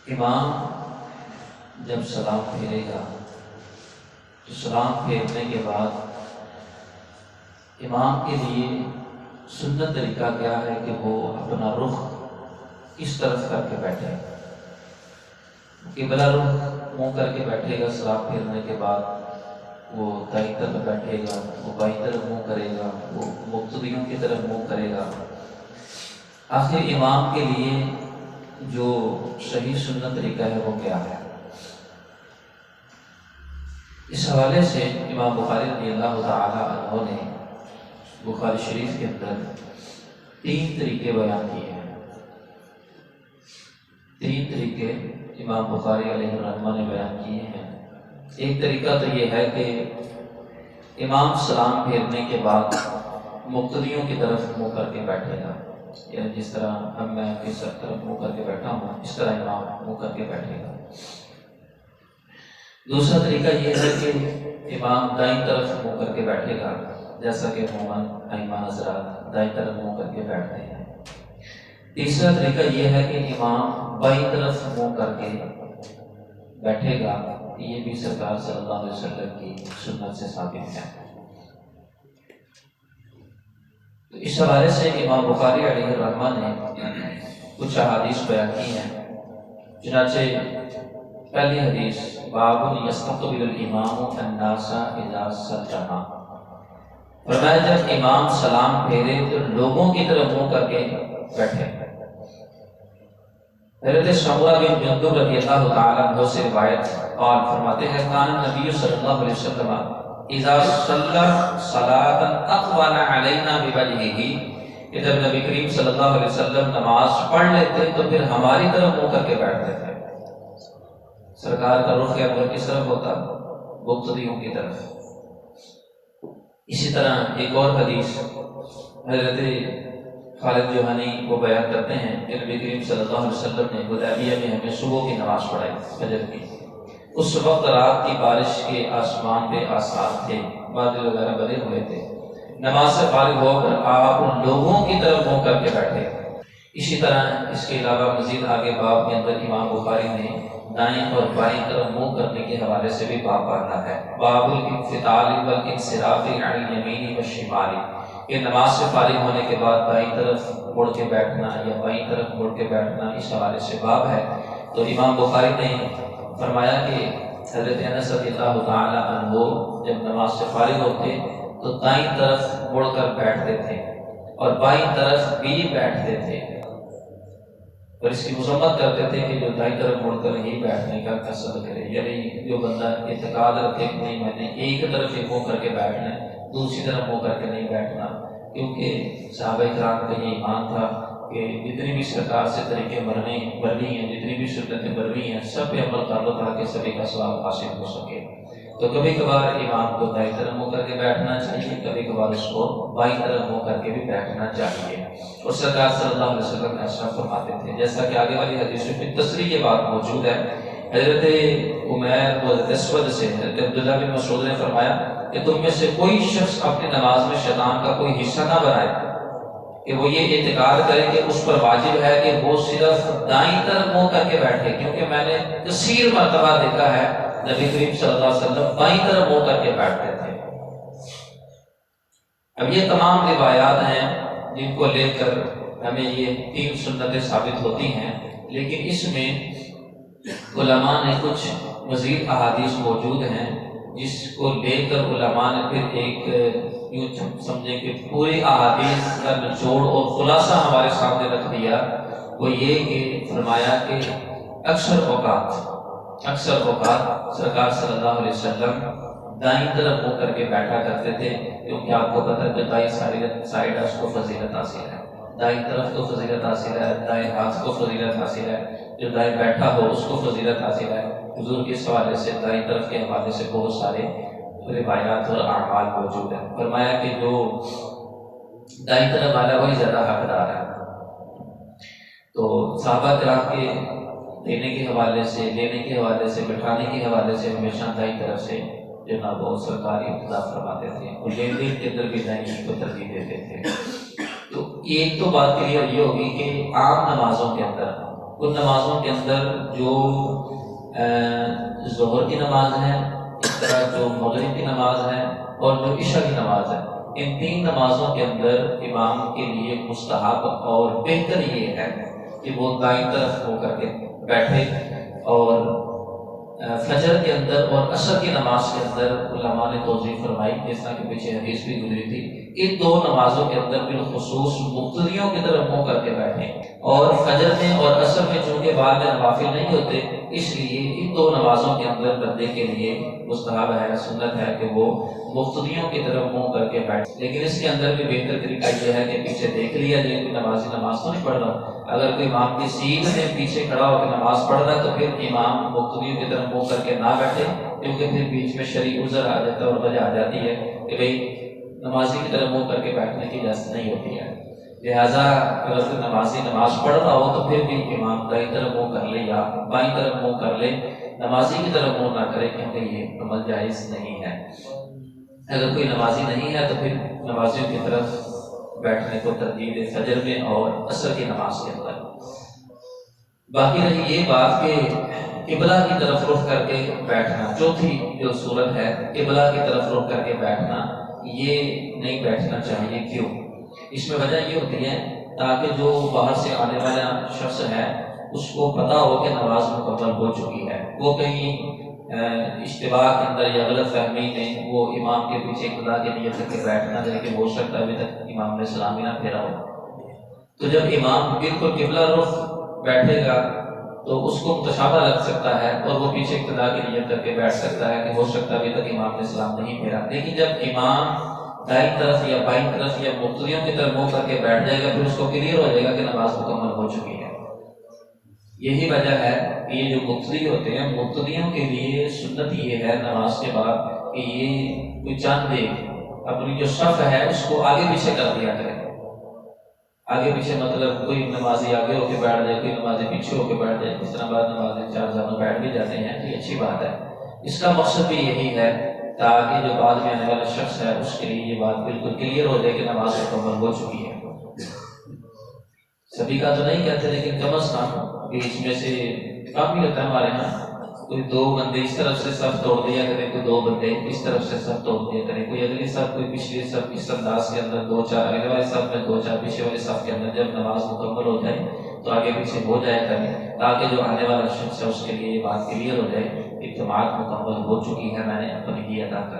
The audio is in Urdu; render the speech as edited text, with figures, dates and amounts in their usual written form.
امام جب سلام پھیرے گا تو سلام پھیرنے کے بعد امام کے لیے سنت طریقہ کیا ہے کہ وہ اپنا رخ اس طرف کر کے بیٹھے، قبلہ رخ منہ کر کے بیٹھے گا۔ سلام پھیرنے کے بعد وہ دائیں طرف بیٹھے گا، وہ بائیں طرف منہ کرے گا، وہ مقتدیوں کی طرف منہ کرے گا۔ آخر امام کے لیے جو صحیح سنت طریقہ ہے وہ کیا ہے؟ اس حوالے سے امام بخاری رضی اللہ تعالی عنہ نے بخاری شریف کے اندر 3 طریقے بیان کیے ہیں۔ 3 طریقے امام بخاری علیہ الرحمہ نے بیان کیے ہیں۔ ایک طریقہ تو یہ ہے کہ امام سلام پھیرنے کے بعد مقتدیوں کی طرف منہ کر کے بیٹھے گا، یعنی جس طرح میں اس طرف منہ کر کے بیٹھا ہوں اس طرح امام منہ کر کے بیٹھے گا۔ دوسرا طریقہ یہ ہے کہ امام دائیں طرف منہ کر کے بیٹھے گا، جیسا کہ عموماً ائمہ حضرات دائیں طرف منہ کر کے بیٹھتے ہیں۔ تیسرا طریقہ یہ ہے کہ امام بائیں طرف منہ کر کے بیٹھے گا، یہ بھی سرکار صلی اللہ علیہ وسلم کی سنت سے ثابت ہے۔ تو اس حوالے سے امام بخاری علیہ الرحمہ نے کچھ احادیث بیان کی ہیں۔ چنانچہ پہلی حدیث باب یستقبل الامام الناس اذا سلم، فرمایا جب امام سلام پھیرے تو لوگوں کی طرف منہ کر کے بیٹھے۔ حضرت سمرہ بن جندب رضی اللہ تعالیٰ عنہ سے روایت اور فرماتے ہیں کان نبی صلی اللہ علیہ وسلم اذا صلی صلاۃ اقبل علینا بوجہہ، کہ جب نبی کریم صلی اللہ علیہ وسلم نماز پڑھ لیتے تو پھر ہماری طرف منہ کر کے بیٹھتے تھے۔ سرکار کا رخ انور کس طرف ہوتا؟ مقتدیوں کی طرف۔ اسی طرح ایک اور حدیث حضرت خالد جوہنی وہ بیان کرتے ہیں کہ نبی کریم صلی اللہ علیہ وسلم نے حدیبیہ میں ہمیں صبح کی نماز پڑھائی، فجر کی۔ اس وقت رات کی بارش کے آسمان پہ آثار تھے، بادل وغیرہ بنے ہوئے تھے۔ نماز سے فارغ ہو کر آپ ان لوگوں کی طرف منہ کر کے بیٹھے۔ اسی طرح اس کے علاوہ مزید آگے باب کے اندر امام بخاری نے دائیں اور بائیں طرف منہ کرنے کے حوالے سے بھی باب باندھا ہے۔ باب الانفتال والانصراف عن الیمین والشمال، کہ نماز سے فارغ ہونے کے بعد دائیں طرف مڑ کے بیٹھنا یا بائیں طرف مڑ کے بیٹھنا، اس حوالے سے باب ہے۔ تو امام بخاری نے فرمایا کہ حضرت انس رضی اللہ تعالی عنہ جب نماز سے فارغ ہوتے تو دائیں طرف مڑ کر بیٹھتے تھے اور بائیں طرف بھی بیٹھتے تھے، اور اس کی مذمت کرتے تھے کہ جو دائیں طرف مڑ کر ہی بیٹھنے کا قصد کرے، یعنی جو بندہ اعتقاد رکھے کہ نہیں میں نے ایک طرف ہی منہ کر کے بیٹھنا ہے، دوسری طرف منہ کر کے نہیں بیٹھنا، کیونکہ صحابہ کرام کا یہ ایمان تھا کہ جتنی بھی سرکار سے طریقے برنی ہیں، جتنی بھی سنتیں برنی ہیں، سب پہ عمل کر لو تاکہ سبھی کا ثواب حاصل ہو سکے۔ تو کبھی کبھار امام کو دائیں طرف منہ کر کے بیٹھنا چاہیے، کبھی کبھار اس کو بائیں طرف منہ کر کے بھی بیٹھنا چاہیے، اور سرکار صلی اللہ علیہ وسلم ایسا فرماتے تھے، جیسا کہ آگے والی حدیث میں تصریح کے بعد موجود ہے۔ حضرت عمیر و حضرت اسود سے حضرت عبداللہ بن مسعود نے فرمایا کہ تم میں سے کوئی شخص اپنی نماز میں شیطان کا کوئی حصہ نہ بنائے کہ وہ یہ اعتقاد کرے کہ اس پر واجب ہے کہ وہ صرف دائیں طرف منہ کر کے بیٹھے، کیونکہ میں نے کثیر مرتبہ دیکھا ہے نبی کریم صلی اللہ علیہ وسلم بائیں طرف منہ کر کے بیٹھتے تھے۔ اب یہ تمام روایات ہیں جن کو لے کر ہمیں یہ 3 سنتیں ثابت ہوتی ہیں، لیکن اس میں علماء نے کچھ مزید احادیث موجود ہیں جس کو لے کر علماء نے پھر ایک یوں سمجھیں کہ پوری احادیث کا نچوڑ اور خلاصہ ہمارے سامنے رکھ دیا۔ وہ یہ کہ فرمایا کہ اکثر اوقات سرکار صلی اللہ علیہ وسلم دائیں طرف منہ کر کے بیٹھا کرتے تھے، کیونکہ آپ کو پتہ ہے کہ دائیں سائڈ اس کو فضیلت حاصل ہے، دائیں طرف کو فضیلت حاصل ہے، دائیں ہاتھ کو فضیلت حاصل ہے، جو دائیں بیٹھا ہو اس کو فضیلت حاصل ہے۔ حضور کے اس حوالے سے دائیں طرف کے حوالے سے بہت سارے روایات اور اعمال موجود ہیں۔ فرمایا کہ جو دائیں طرف والا وہی زیادہ حقدار ہے۔ تو صحابہ کرام کے دینے کے حوالے سے، لینے کے حوالے سے، بٹھانے کے حوالے سے ہمیشہ دائیں طرف سے جناب وہ سرکاری ابتدا فرماتے تھے، اور لین دین کے اندر بھی دائیں کو ترجیح دیتے تھے۔ تو ایک تو بات کلیئر یہ ہوگی کہ عام نمازوں کے اندر ان نمازوں کے اندر جو ظہر کی نماز ہے، اس طرح جو مغرب کی نماز ہے اور جو عشاء کی نماز ہے، ان تین نمازوں کے اندر امام کے لیے مستحب اور بہتر یہ ہے کہ وہ دائیں طرف ہو کر کے بیٹھے، اور فجر کے اندر اور عصر کی نماز کے اندر علماء نے توضیح فرمائی، جس طرح کہ پیچھے حدیث بھی گزری تھی، ان دو نمازوں کے اندر بالخصوص مقتدیوں کی طرف منہ کر کے بیٹھیں، اور فجر میں اور عصر میں چونکہ بعد میں نوافل نہیں ہوتے، اس لیے ان دو نمازوں کے اندر بندے کے لیے مستحب ہے، سنت ہے کہ وہ مقتدیوں کی طرف منہ کر کے بیٹھے۔ لیکن اس کے اندر بھی بہتر طریقہ یہ ہے کہ پیچھے دیکھ لیا جائے کہ نمازی نماز تو نہیں پڑھ رہا، اگر کوئی امام کی سیٹ میں پیچھے کھڑا ہو کے نماز پڑھ رہا ہے تو پھر امام مقتدیوں کی طرف منہ کر کے نہ بیٹھے، کیونکہ پھر بیچ میں شرعی عذر آ جاتا ہے اور وجہ آ جاتی ہے کہ بھئی نمازی کی طرف منہ کر کے بیٹھنے کی اجازت نہیں ہوتی ہے۔ لہٰذا اگر کوئی نمازی نماز پڑھ رہا ہو تو پھر بھی امام دائیں طرف منہ کر لے یا بائیں طرف منہ کر لے، نمازی کی طرف منہ نہ کرے، کیونکہ یہ عمل جائز نہیں ہے۔ اگر کوئی نمازی نہیں ہے تو پھر نمازیوں کی طرف بیٹھنے کو ترجیح دے فجر میں اور عصر کی نماز کے اندر۔ باقی رہی یہ بات کہ قبلہ کی طرف رخ کر کے بیٹھنا، چوتھی جو صورت ہے قبلہ کی طرف رخ کر کے بیٹھنا، یہ نہیں بیٹھنا چاہیے۔ کیوں؟ اس میں وجہ یہ ہوتی ہے تاکہ جو باہر سے آنے والا شخص ہے اس کو پتا ہو کہ نماز مکمل ہو چکی ہے، وہ کہیں اشتباہ کے اندر یا غلط فہمی میں وہ امام کے پیچھے اقتداء کی نیت کر کے بیٹھنا دے کہ ہو سکتا ہے ابھی تک امام نے سلام ہی نہ پھیرا ہو۔ تو جب امام بالکل قبلہ رخ بیٹھے گا تو اس کو متشابہ لگ سکتا ہے اور وہ پیچھے اقتداء کی نیت کر کے بیٹھ سکتا ہے کہ ہو سکتا ہے ابھی تک امام نے سلام نہیں پھیرا۔ لیکن جب امام دائیں طرف یا بائیں طرف یا مقتدیوں کی طرف منہ کر کے بیٹھ جائے گا پھر اس کو کلیئر ہو جائے گا کہ نماز مکمل ہو چکی ہے۔ یہی وجہ ہے کہ یہ جو مقتدی ہوتے ہیں، مقتدیوں کے لیے سنت یہ ہے نماز کے بعد کہ یہ کوئی چاند دے اپنی جو صف ہے اس کو آگے پیچھے کر دیا کرے۔ آگے پیچھے مطلب کوئی نمازی آگے ہو کے بیٹھ جائے، کوئی نمازی پیچھے ہو کے بیٹھ جائے، اس طرح بعد نمازی چار جانوں بیٹھ بھی جاتے ہیں، تو یہ اچھی بات ہے۔ اس کا مقصد بھی یہی ہے تاکہ جو بعد میں آنے والا شخص ہے اس کے لیے یہ بات بالکل کلیئر ہو جائے کہ نماز مکمل ہو چکی ہے۔ سبھی کا تو نہیں کہتے لیکن کم از کم بیچ میں سے کام بھی ہوتا ہے ہمارے ہاں، کوئی دو بندے اس طرف سے صف توڑ دیا کرے، کوئی دو بندے اس طرف سے صف توڑ دیا کرے، کوئی اگلی صف کوئی پچھلی صف، اس انداز کے اندر دو چار اگلے والے صف میں دو چار پیچھے والے صف کے اندر جب نماز مکمل ہو جائے تو آگے پیچھے ہو جائے کرے، تاکہ جو آنے والا شخص ہے اس کے لیے یہ بات کلیئر ہو جائے کہ جماعت مکمل ہو چکی ہے، میں نے اپنی یہ ادا کر